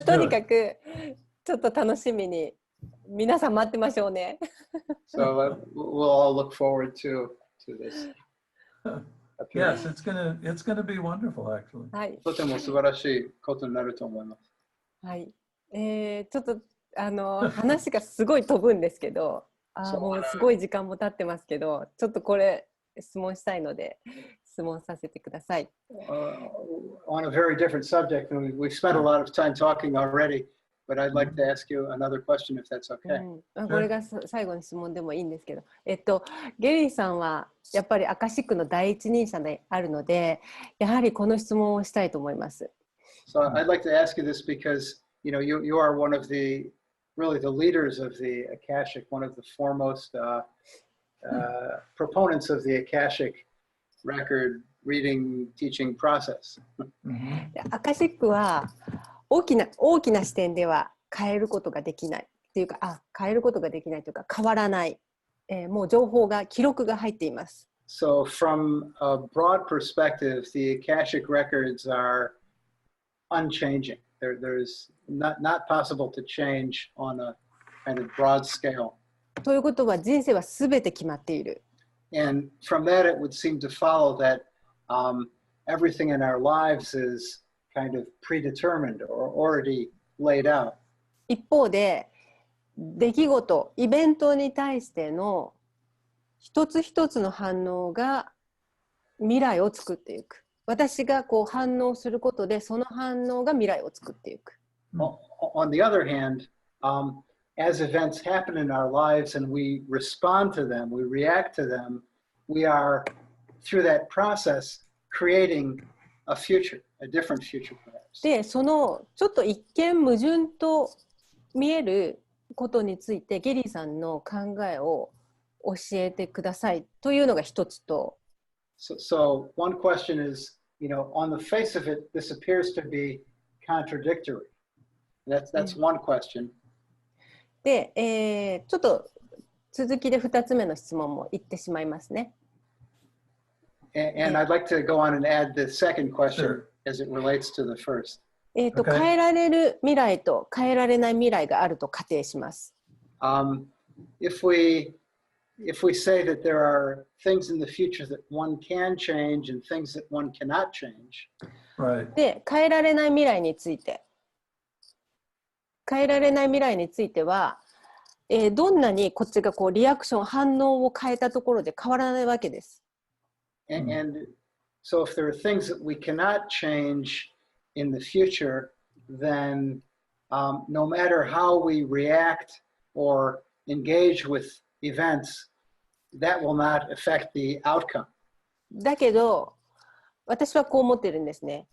とにかくちょっと楽しみに皆さん待ってましょうね。So we'll all look forward to this. Yes, it's gonna be wonderful, actually. はい。とても素晴らしいことになると思います。はい。ちょっと話がすごい飛ぶんですけど、もうすごい時間も経ってますけど、ちょっとこれ質問したいので質問させてください。On a very different subject, and we've spent a lot of time talking already, but I'd like to ask you another question if that's okay. これが最後の質問でもいいんですけど、ゲリーさんはやっぱりアカシックの第一人者であるので、やはりこの質問をしたいと思います。So I'd like to ask you this because you are one of the really the leaders of the Akashic, one of the foremost proponents of the Akashic record reading teaching process. アカシックは大きな視点では変えることができないっていうか、変えることができないというか変わらない、もう情報が記録が入っています。So from a broad perspective, the Akashic records are unchanging. There's not possible to change on a kind of broad scale. ということは人生はすべて決まっている。And from that, it would seem to follow that everything in our lives is kind of predetermined or already laid out. 一方で、出来事、イベントに対しての一つ一つの反応が未来を作っていく。私がこう反応することで、その反応が未来を作っていく。On the other hand, as events happen in our lives and we respond to them, we react to them, we are, through that process, creating a future, a different future perhaps. で、そのちょっと一見矛盾と見えることについて、ゲリーさんの考えを教えてくださいというのが一つと。So one question is, on the face of it, this appears to be contradictory. That's one question. で、ちょっと続きで2つ目の質問も言ってしまいますね。And I'd like to go on and add the second question as it relates to the first. 変えられる未来と変えられない未来があると仮定します。If we say that there are things in the future that one can change and things that one cannot change. Right. で、変えられない未来については、どんなにこっちがこうリアクション、反応を変えたところで変わらないわけです。And so if there are things that we cannot change in the future, then no matter how we react or engage with events, that will not affect the outcome. だけど、私はこう思ってるんですね。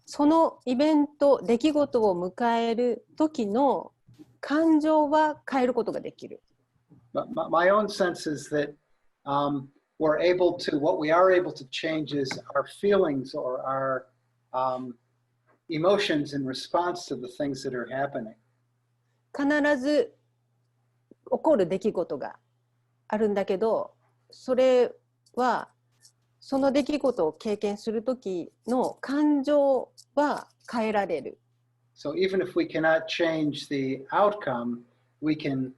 そのイベント、出来事を迎える時の感情は変えることができる。My own sense is that what we are able to change is our feelings or our emotions in response to the things that are happening. 必ず起こる出来事があるんだけど、それはその出来事を経験するときの感情は変えられる。So even if we cannot change the outcome, we can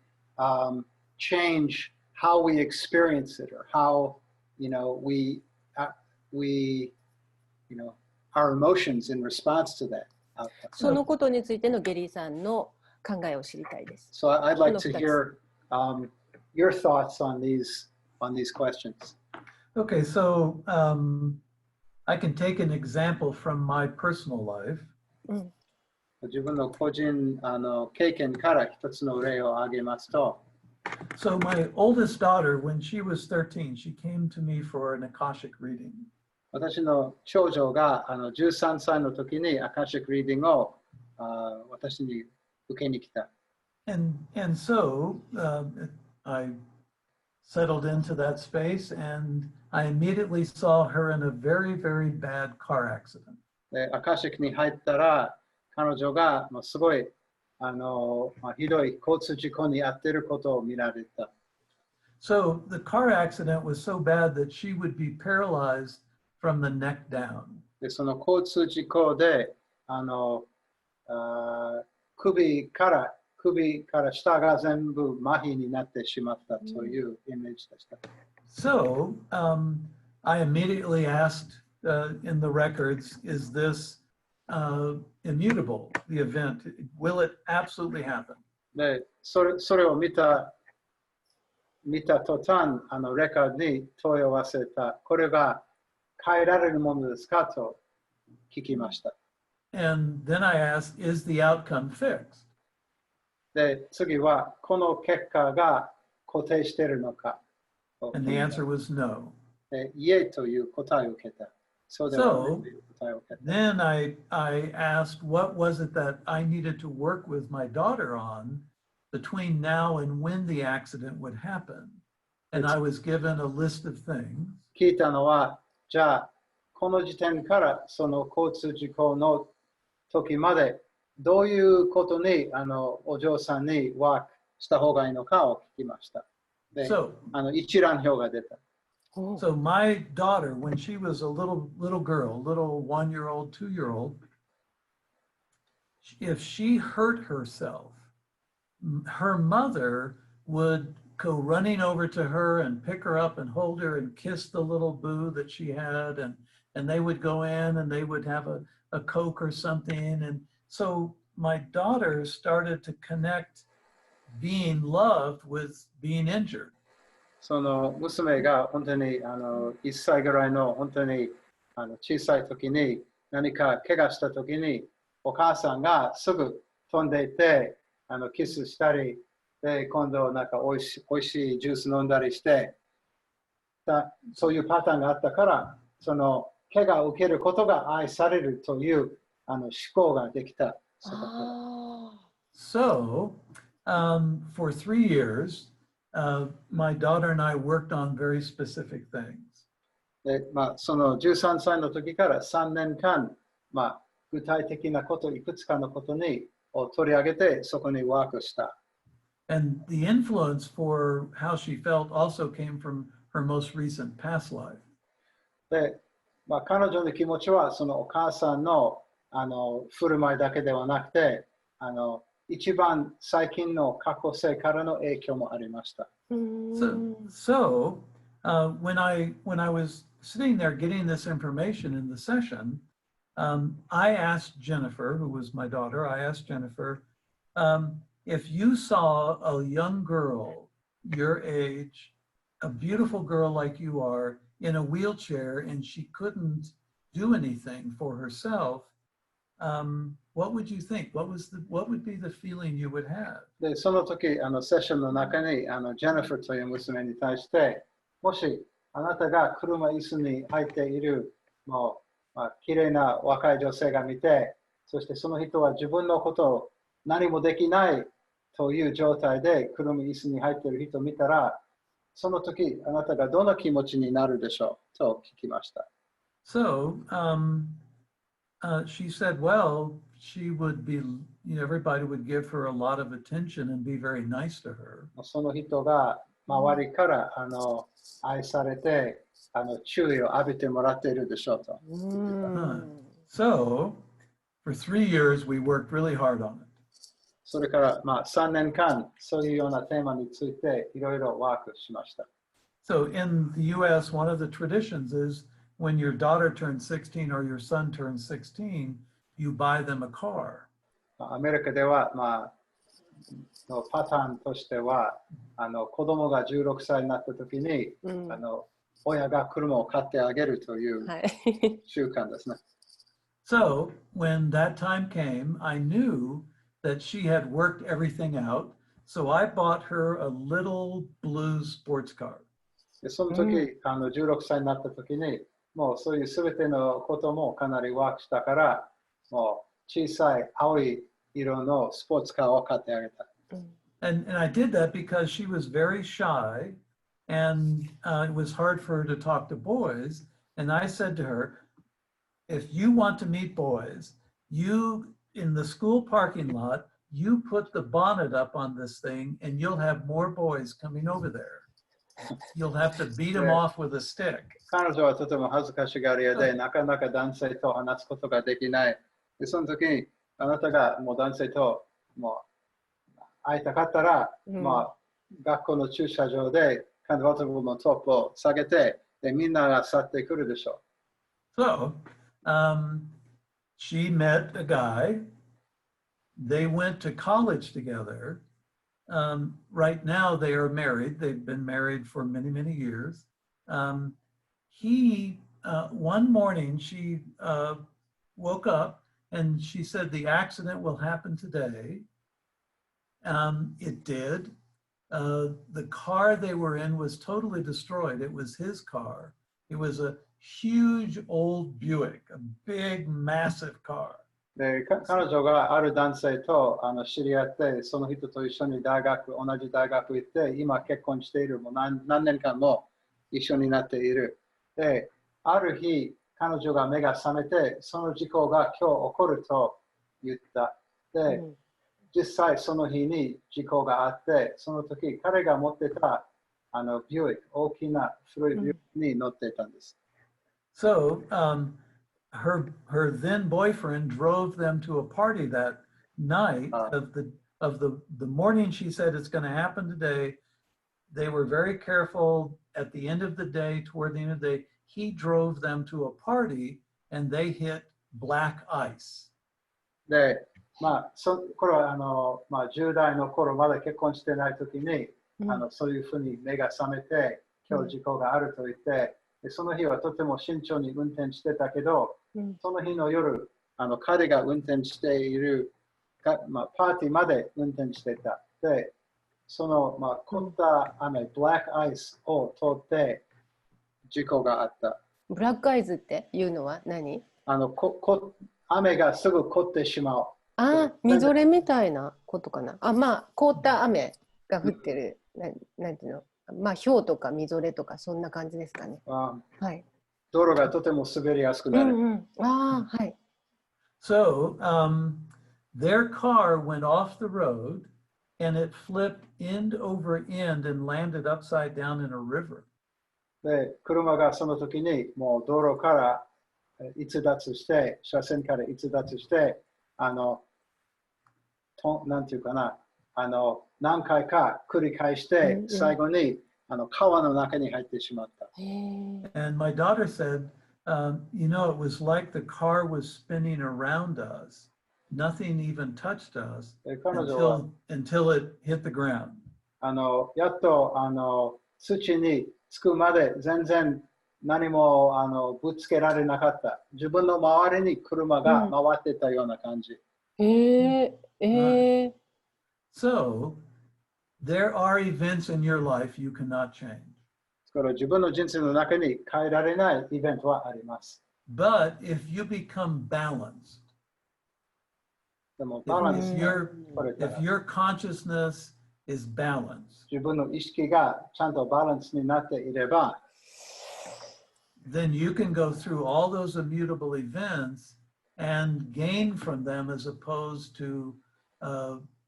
change how we experience it or how our emotions in response to that outcome. そのことについてのゲリーさんの考えを知りたいです。So I'd like to hear your thoughts on these questions. Okay, so I can take an example from my personal life. 自分の個人経験から一つの例を挙げますと。So my oldest daughter, when she was 13, she came to me for an Akashic reading. 私の長女が13歳の時にアカシックリーディングを私に受けに来た。And so I settled into that space and I immediately saw her in a very, very bad car accident. でアカシックに入ったら彼女がすごいひどい交通事故に遭っていることを見られた。So the car accident was so bad that she would be paralyzed from the neck down. でその交通事故で首から下が全部麻痺になってしまったというイメージでした。So I immediately asked in the records, is this immutable, the event? Will it absolutely happen? で、それを見た途端、レカードに問い合わせた。これが変えられるものですかと聞きました。And then I asked, is the outcome fixed? で、次は、この結果が固定しているのか。And the answer was no. で、いえという答えを受けた。そうではないという答えを受けた。Then I asked, what was it that I needed to work with my daughter on between now and when the accident would happen? And I was given a list of things. 聞いたのは、じゃあ、この時点からその交通事故の時まで、どういうことにお嬢さんにワークした方がいいのかを聞きました。で、一覧表が出た。So my daughter, when she was a little girl, little 1-year-old, 2-year-old, if she hurt herself, her mother would go running over to her and pick her up and hold her and kiss the little boo that she had, and they would go in and they would have a Coke or something. And so my daughter started to connect being loved with being injured. その娘が本当に1歳ぐらいの本当に小さい時に何か怪我した時にお母さんがすぐ飛んでいてキスしたりで今度なんかおいしいジュース飲んだりしてそういうパターンがあったからその怪我を受けることが愛されるという思考ができた。So, for 3 years, my daughter and I worked on very specific things. でその13歳の時から3年間、具体的なこと、いくつかのことを取り上げて、そこにワークした。And the influence for how she felt also came from her most recent past life. で、彼女の気持ちは、そのお母さんの振る舞いだけではなくて、一番最近の過去世からの影響もありました。So when I was sitting there getting this information in the session, I asked Jennifer, who was my daughter, I asked Jennifer, if you saw a young girl your age, a beautiful girl like you are, in a wheelchair and she couldn't do anything for herself, what would you think? What would be the feeling you would have? で、その時、セッションの中に、ジェニファーという娘に対して、もしあなたが車椅子に入っている、もう、綺麗な若い女性が見て、そしてその人は自分のことを何もできないという状態で車椅子に入っている人を見たら、その時、あなたがどんな気持ちになるでしょうと聞きました。So, she said, well, she would be, everybody would give her a lot of attention and be very nice to her. その人が周りから愛されて注意を浴びてもらっているでしょうと。So, for 3 years, we worked really hard on it. それから3年間、そういうようなテーマについていろいろワークしました。So, in the US, one of the traditions is when your daughter turns 16 or your son turns 16, you buy them a car. アメリカでは、のパターンとしては、子供が16歳になった時に、親が車を買ってあげるという習慣ですね。So, when that time came, I knew that she had worked everything out, so I bought her a little blue sports car. でその時、16歳になった時に、もうそういうすべてのこともかなりワークしたから、もう小さい青い色のスポーツカーを買ってあげた。And I did that because she was very shy and it was hard for her to talk to boys. And I said to her, if you want to meet boys, you, in the school parking lot, you put the bonnet up on this thing and you'll have more boys coming over there. You'll have to beat them off with a stick. 彼女はとても恥ずかしがり屋で、なかなか男性と話すことができない。でその時に、あなたがもう男性ともう会いたかったら、まあ、学校の駐車場でカンバータブルのトップを下げて、でみんなが去ってくるでしょう。So, she met a guy. They went to college together. Right now, they are married. They've been married for many, many years. One morning, she woke up and she said, the accident will happen today. It did. The car they were in was totally destroyed. It was his car. It was a huge old Buick, a big, massive car. で彼女がある男性と知り合って、その人と一緒に同じ大学行って、今結婚している、もう何年間も一緒になっている。で、ある日、彼女が目が覚めて、その事故が今日起こると言った。で、実際その日に事故があって、その時彼が持ってたビューイック、大きな古いビューイックに乗っていたんです。So, her then boyfriend drove them to a party that night of the morning. She said it's going to happen today. They were very careful. At the end of the day, toward the end of the day, he drove them to a party and they hit black ice. で、これは10代の頃まだ結婚してない時に、そういうふうに目が覚めて、今日事故があると言って、でその日はとても慎重に運転してたけど、その日の夜、彼が運転しているパーティーまで運転してた。で、その、凍った雨、ブラックアイスを通って事故があった。ブラックアイズっていうのは何？雨がすぐ凍ってしまう。みぞれみたいなことかな。凍った雨が降ってる。なんていうの？氷とかみぞれとかそんな感じですかね。はい。道路がとても滑りやすくなる。はい。So, their car went off the road and it flipped end over end and landed upside down in a river. で、車がその時にもう道路から逸脱して、車線から逸脱して、なんていうかな、何回か繰り返して、最後に川の中に入ってしまった。And my daughter said, you know, it was like the car was spinning around us. Nothing even touched us until it hit the ground. やっと土につくまで全然何もぶつけられなかった。自分の周りに車が回ってたような感じ。So, there are events in your life you cannot change. 自分の人生の中に変えられないイベントはあります。But if you become balanced, でもバランス if your consciousness is balanced, 自分の意識がちゃんとバランスになっていれば、then you can go through all those immutable events and gain from them as opposed to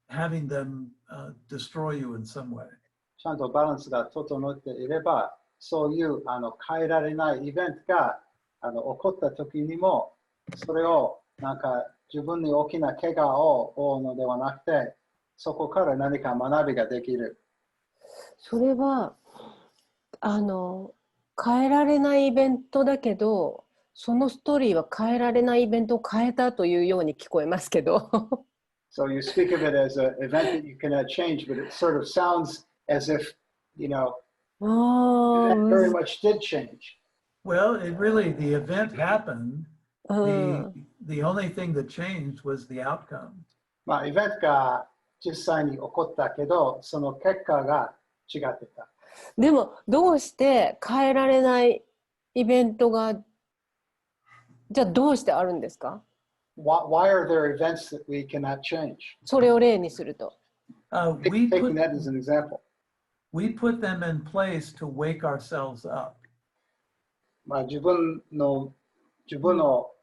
having them destroy you in some way. ちゃんとバランスが整っていれば、そういう変えられないイベントが起こった時にも、それをなんか自分に大きな怪我を負うのではなくて、そこから何か学びができる。それは変えられないイベントだけど、そのストーリーは変えられないイベントを変えたというように聞こえますけど。So you speak of it as an event that you cannot change, but it sort of sounds as if, you know, it very much did change. Well, the event happened. The only thing that changed was the outcome. イベントが実際に起こったけど、その結果が違ってた。でも、どうして変えられないイベントが、じゃあどうしてあるんですか？ Why are there events that we cannot change? それを例にすると。Taking that as an example. We put them in place to wake ourselves up. 自分の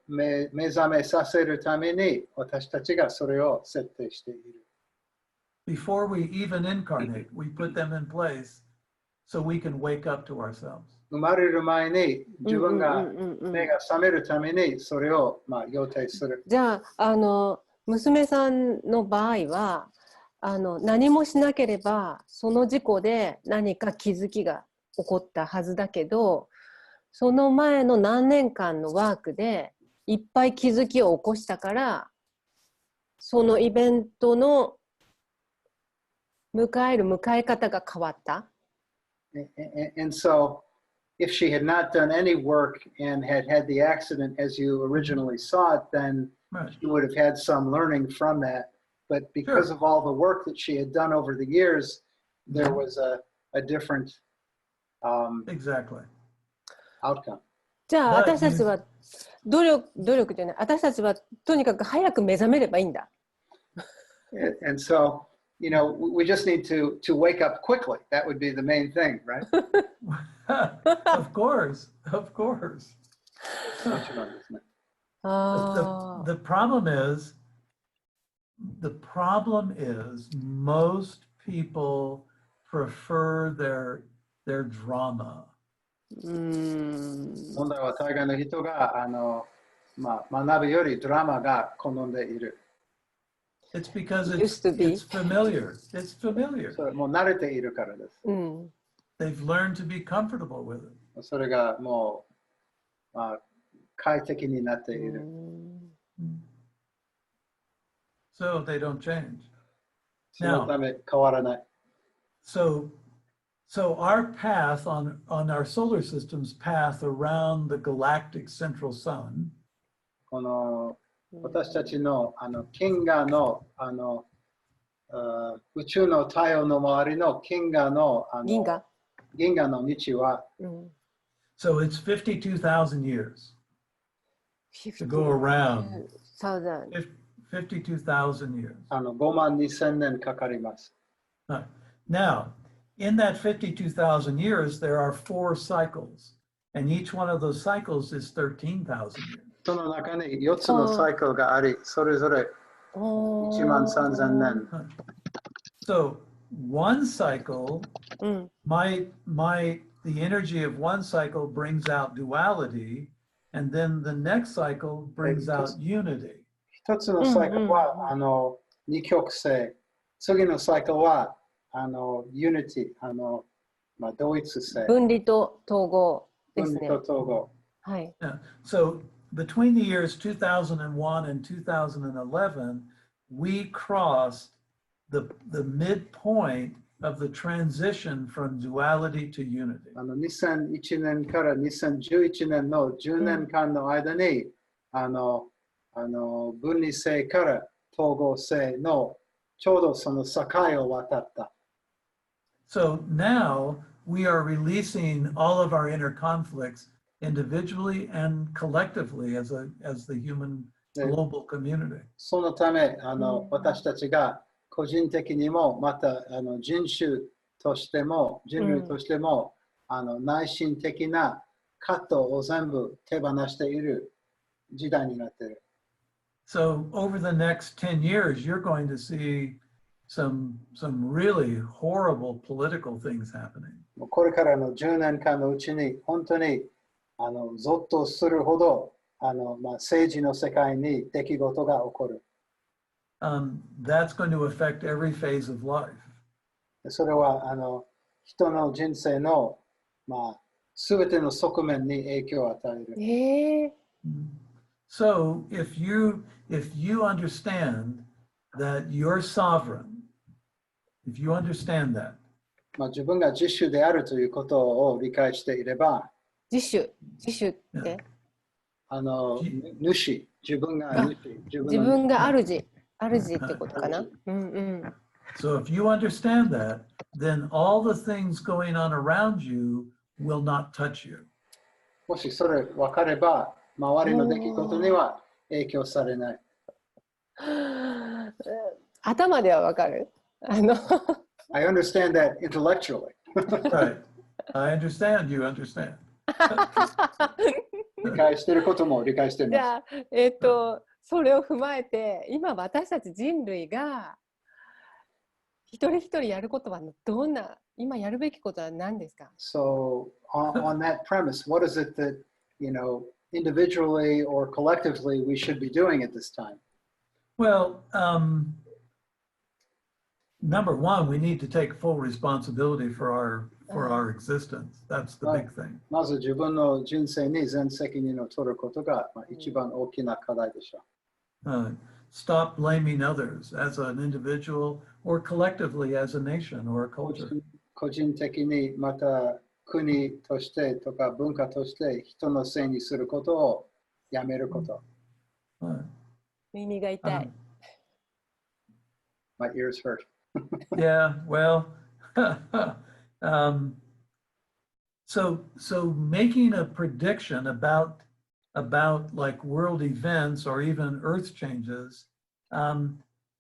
目覚めさせるために私たちがそれを設定している。Before we even incarnate, we put them in place so we can wake up to ourselves. 生まれる前に自分が目が覚めるためにそれを予定する。じゃあ娘さんの場合は何もしなければその事故で何か気づきが起こったはずだけど、その前の何年間のワークでいっぱい気づきを起こしたから、そのイベントの迎え方が変わった。And so, if she had not done any work and had had the accident as you originally saw it, then she would have had some learning from that. But because of all the work that she had done over the years, there was a different Exactly. outcome. じゃあ私たちは努力じゃない。私たちはとにかく早く目覚めればいいんだ。And so, you know, we just need to wake up quickly. That would be the main thing, right? Of course, of course. The problem is most people prefer their drama. 問題は大概の人が学ぶよりドラマが好んでいる。It's because it's familiar. It's familiar. それもう慣れているからです。They've learned to be comfortable with it. それがもう、快適になっている。So they don't change. そのため変わらない。So our path on our solar system's path around the galactic central sun. この私たちの銀河の宇宙の太陽の周りの銀河の道は、So it's 52,000 years to go around. 52,000 years. 52,000年かかります。Now, in that 52,000 years, there are 4 cycles, and each one of those cycles is 13,000 years. その中に4つのサイクルがあり、それぞれ13,000年。So one cycle the energy of one cycle brings out duality, and then the next cycle brings out unity. 一つのサイクルは二極性、次のサイクルはunity、同一性。分離と統合ですね。分離と統合。はい。So between the years 2001 and 2011, we crossed the midpoint of the transition from duality to unity. 2001年から2011年の10年間の間に、分離性から統合性のちょうどその境を渡った。So now we are releasing all of our inner conflicts individually and collectively as the human global community. そのため私たちが個人的にもまた人種としても人類としても、内心的な葛藤を全部手放している時代になっている。So over the next 10 years, you're going to see some really horrible political things happening. これからの10年間のうちに本当にゾッとするほど政治の世界に出来事が起こる。That's going to affect every phase of life. それは人の人生のすべての側面に影響を与える。So if you understand that you're sovereign, if you understand that, 自分が自主であるということを理解していれば、自主って主、自分が主、自分が主ってことかな。So if you understand that, then all the things going on around you will not touch you. もしそれ分かれば、周りの出来事には影響されない。頭では分かるI understand that intellectually. Right. I understand, you understand. 理解していることも理解しています。じゃあ、それを踏まえて、今私たち人類が一人一人やることは今やるべきことは何ですか？ So on that premise, what is it that, individually or collectively we should be doing at this time? Well, number one, we need to take full responsibility for our existence. That's the big thing. まず自分の人生に全責任を取ることが一番大きな課題でしょう。Stop blaming others as an individual or collectively as a nation or a culture. 個人的にまた国としてとか文化として人のせいにすることをやめること。耳が痛い。My ears hurt. Yeah, well, so making a prediction about like world events or even earth changes,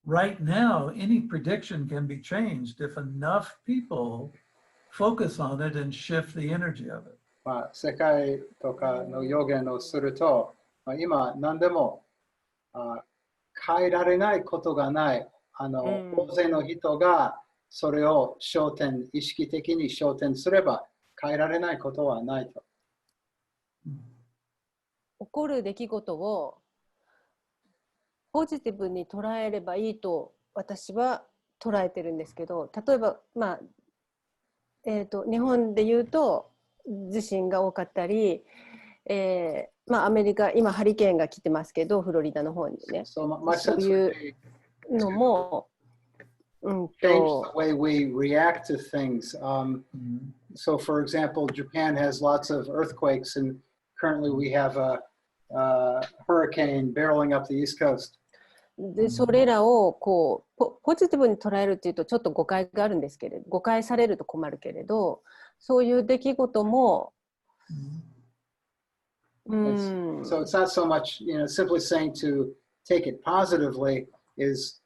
right now, any prediction can be changed if enough people focus on it and shift the energy of it. 世界とかの予言をすると、今何でも変えられないことがない。大勢の人がそれを意識的に焦点すれば変えられないことはないと。起こる出来事をポジティブに捉えればいいと私は捉えてるんですけど、例えば、日本で言うと地震が多かったり、アメリカ今ハリケーンが来てますけどフロリダの方にね、そういうのも、change the way we react to things. So, for example, Japan has lots of earthquakes, and currently we have a hurricane barreling up the East Coast. でそれらをこうポジティブに捉えるっていうとちょっと誤解があるんですけれど、誤解されると困るけれど、そういう出来事も、So it's not so much, simply saying to take it positively is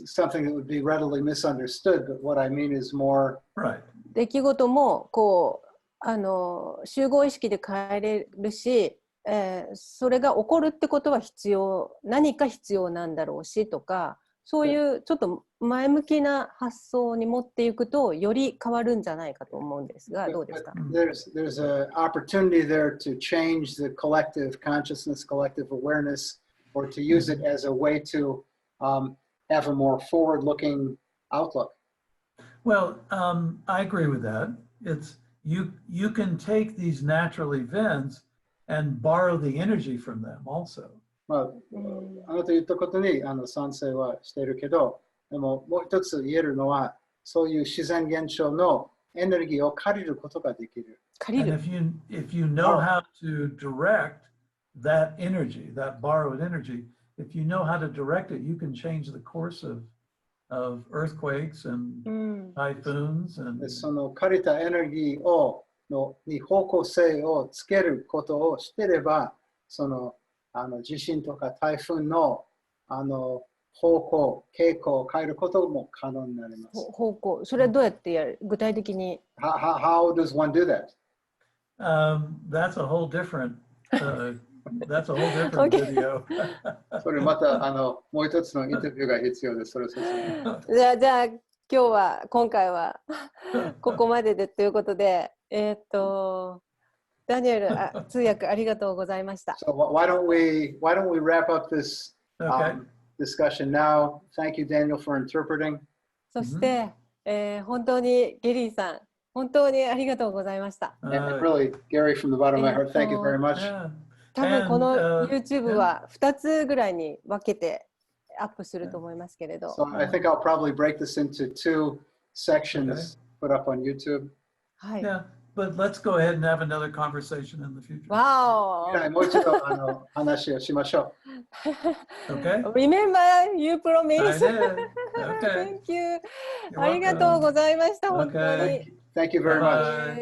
something that would be readily misunderstood, but what I mean is more. Right. 出来事もこう集合意識で変えれるし、それが起こるってことは何か必要なんだろうしとか、そういうちょっと前向きな発想に持っていくとより変わるんじゃないかと思うんですが、どうですか？ There's an opportunity there to change the collective consciousness, collective awareness, or to use it as a way to have a more forward-looking outlook. Well, I agree with that. It's you can take these natural events and borrow the energy from them also. あなた言ったことに賛成はしているけど、でももう一つ言えるのは、そういう自然現象のエネルギーを借りることができる。And if you know how to direct that energy, that borrowed energy, if you know how to direct it, you can change the course of earthquakes and typhoons and その借りたエネルギーに方向性をつけることをしてれば、その地震とか台風の方向、傾向を変えることも可能になります。方向、それはどうやってやる？具体的に。How does one do that? That's a whole different video. それまたもう一つのインタビューが必要です。それ説明。じゃあ今回はここまででということで、ダニエル通訳ありがとうございました。So why don't we wrap up this discussion now? Thank you, Daniel, for interpreting. そして、本当にゲリーさん、本当にありがとうございました。And really, Gary, from the bottom of my heart, thank you very much. 多分この YouTube は2つぐらいに分けてアップすると思いますけれど。So I think I'll probably break this into 2 sections put up on YouTube. はい。But let's go ahead and have another conversation in the future. Wow! もう一度話をしましょう。Okay? Remember, you promised. I did. Okay. Thank you. ありがとうございました。本当に。Thank you very much.